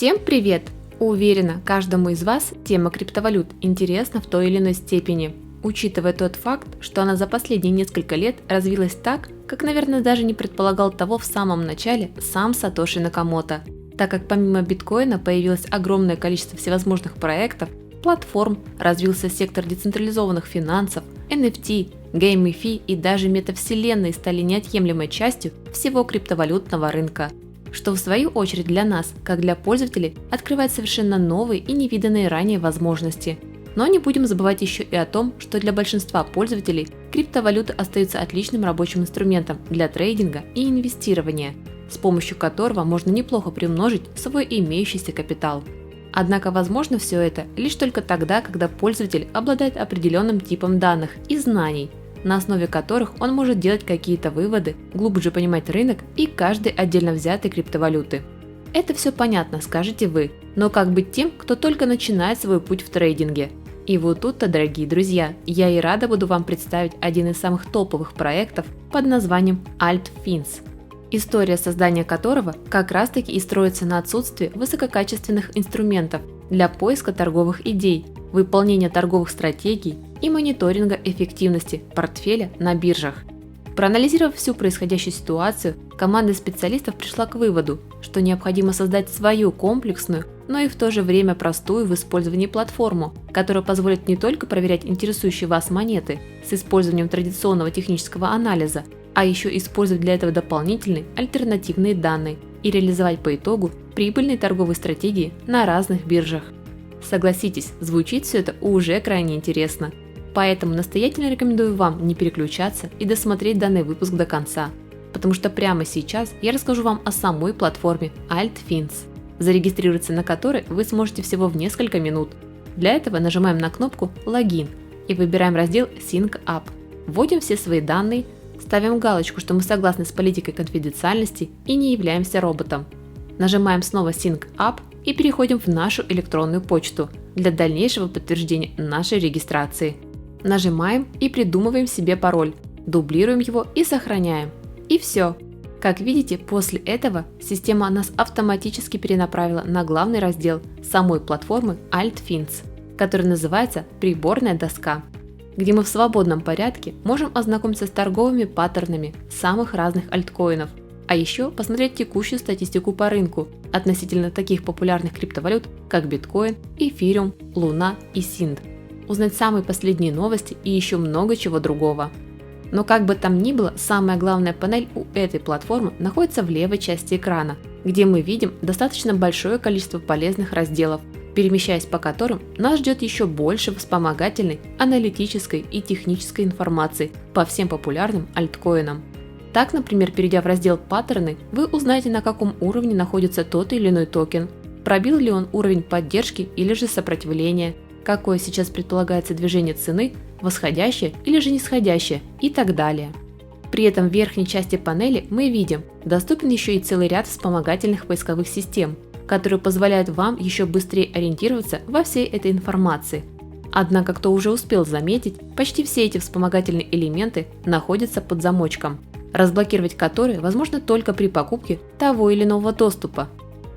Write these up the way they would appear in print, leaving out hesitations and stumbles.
Всем привет! Уверена, каждому из вас тема криптовалют интересна в той или иной степени, учитывая тот факт, что она за последние несколько лет развилась так, как, наверное, даже не предполагал того в самом начале сам Сатоши Накамото, так как помимо биткоина появилось огромное количество всевозможных проектов, платформ, развился сектор децентрализованных финансов, NFT, GameFi и даже метавселенные стали неотъемлемой частью всего криптовалютного рынка, что в свою очередь для нас, как для пользователей, открывает совершенно новые и невиданные ранее возможности. Но не будем забывать еще и о том, что для большинства пользователей криптовалюты остаются отличным рабочим инструментом для трейдинга и инвестирования, с помощью которого можно неплохо приумножить свой имеющийся капитал. Однако возможно все это лишь только тогда, когда пользователь обладает определенным типом данных и знаний, на основе которых он может делать какие-то выводы, глубже понимать рынок и каждой отдельно взятой криптовалюты. Это все понятно, скажете вы, но как быть тем, кто только начинает свой путь в трейдинге? И вот тут-то, дорогие друзья, я и рада буду вам представить один из самых топовых проектов под названием AltFins, история создания которого как раз таки и строится на отсутствии высококачественных инструментов для поиска торговых идей, выполнения торговых стратегий и мониторинга эффективности портфеля на биржах. Проанализировав всю происходящую ситуацию, команда специалистов пришла к выводу, что необходимо создать свою комплексную, но и в то же время простую в использовании платформу, которая позволит не только проверять интересующие вас монеты с использованием традиционного технического анализа, а еще использовать для этого дополнительные альтернативные данные и реализовать по итогу прибыльные торговые стратегии на разных биржах. Согласитесь, звучит все это уже крайне интересно. Поэтому настоятельно рекомендую вам не переключаться и досмотреть данный выпуск до конца, потому что прямо сейчас я расскажу вам о самой платформе AltFins, зарегистрироваться на которой вы сможете всего в несколько минут. Для этого нажимаем на кнопку «Логин» и выбираем раздел Sync Up. Вводим все свои данные, ставим галочку, что мы согласны с политикой конфиденциальности и не являемся роботом. Нажимаем снова Sync Up и переходим в нашу электронную почту для дальнейшего подтверждения нашей регистрации. Нажимаем и придумываем себе пароль, дублируем его и сохраняем. И все. Как видите, после этого система нас автоматически перенаправила на главный раздел самой платформы AltFins, который называется «Приборная доска», где мы в свободном порядке можем ознакомиться с торговыми паттернами самых разных альткоинов, а еще посмотреть текущую статистику по рынку относительно таких популярных криптовалют, как биткоин, эфириум, луна и синд, узнать самые последние новости и еще много чего другого. Но как бы там ни было, самая главная панель у этой платформы находится в левой части экрана, где мы видим достаточно большое количество полезных разделов, перемещаясь по которым нас ждет еще больше вспомогательной, аналитической и технической информации по всем популярным альткоинам. Так, например, перейдя в раздел «Паттерны», вы узнаете, на каком уровне находится тот или иной токен, пробил ли он уровень поддержки или же сопротивления, какое сейчас предполагается движение цены, восходящее или же нисходящее и так далее. При этом в верхней части панели мы видим, доступен еще и целый ряд вспомогательных поисковых систем, которые позволяют вам еще быстрее ориентироваться во всей этой информации. Однако, кто уже успел заметить, почти все эти вспомогательные элементы находятся под замочком, разблокировать которые возможно только при покупке того или иного доступа.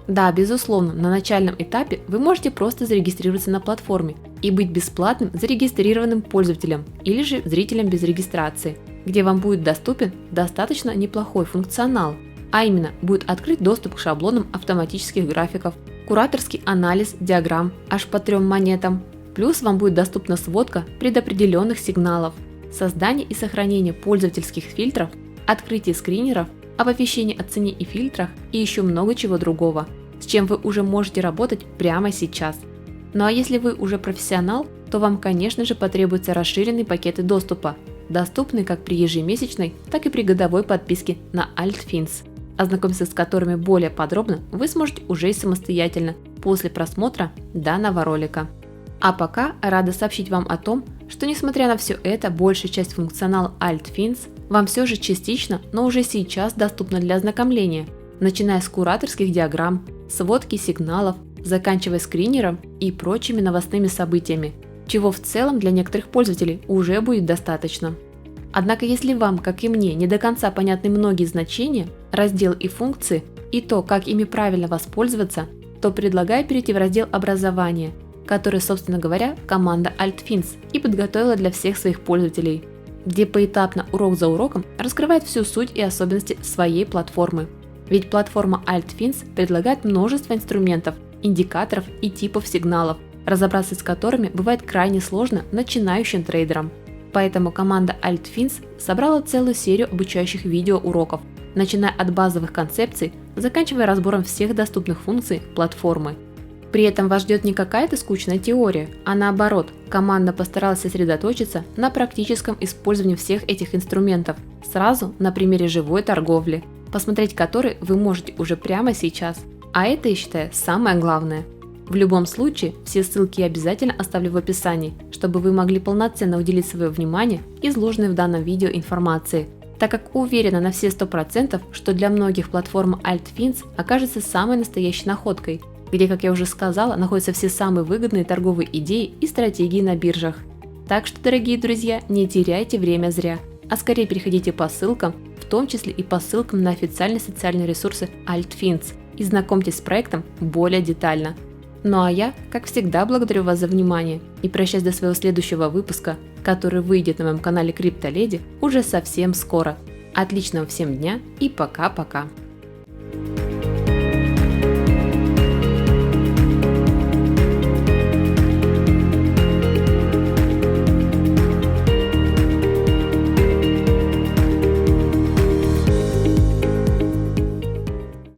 Да, безусловно, на начальном этапе вы можете просто зарегистрироваться на платформе и быть бесплатным зарегистрированным пользователем или же зрителем без регистрации, где вам будет доступен достаточно неплохой функционал, а именно будет открыт доступ к шаблонам автоматических графиков, кураторский анализ диаграмм аж по 3 монетам, плюс вам будет доступна сводка предопределенных сигналов, создание и сохранение пользовательских фильтров, открытие скринеров, оповещение о цене и фильтрах и еще много чего другого, с чем вы уже можете работать прямо сейчас. Ну а если вы уже профессионал, то вам, конечно же, потребуются расширенные пакеты доступа, доступные как при ежемесячной, так и при годовой подписке на AltFins, ознакомиться с которыми более подробно вы сможете уже и самостоятельно после просмотра данного ролика. А пока рада сообщить вам о том, что несмотря на все это, большая часть функционала AltFins вам все же частично, но уже сейчас доступна для ознакомления, начиная с кураторских диаграмм, сводки сигналов, заканчивая скринером и прочими новостными событиями, чего в целом для некоторых пользователей уже будет достаточно. Однако если вам, как и мне, не до конца понятны многие значения, разделы и функции, и то, как ими правильно воспользоваться, то предлагаю перейти в раздел «Образование», который, собственно говоря, команда AltFins и подготовила для всех своих пользователей, где поэтапно, урок за уроком, раскрывает всю суть и особенности своей платформы. Ведь платформа AltFins предлагает множество инструментов, индикаторов и типов сигналов, разобраться с которыми бывает крайне сложно начинающим трейдерам. Поэтому команда AltFins собрала целую серию обучающих видеоуроков, начиная от базовых концепций, заканчивая разбором всех доступных функций платформы. При этом вас ждет не какая-то скучная теория, а наоборот, команда постаралась сосредоточиться на практическом использовании всех этих инструментов, сразу на примере живой торговли, посмотреть который вы можете уже прямо сейчас. А это, я считаю, самое главное. В любом случае, все ссылки я обязательно оставлю в описании, чтобы вы могли полноценно уделить свое внимание изложенной в данном видео информации, так как уверена на все 100%, что для многих платформа AltFins окажется самой настоящей находкой, где, как я уже сказала, находятся все самые выгодные торговые идеи и стратегии на биржах. Так что, дорогие друзья, не теряйте время зря, а скорее переходите по ссылкам, в том числе и по ссылкам на официальные социальные ресурсы AltFins, и знакомьтесь с проектом более детально. Ну а я, как всегда, благодарю вас за внимание и прощаюсь до своего следующего выпуска, который выйдет на моем канале CryptoLady уже совсем скоро. Отличного всем дня и пока-пока!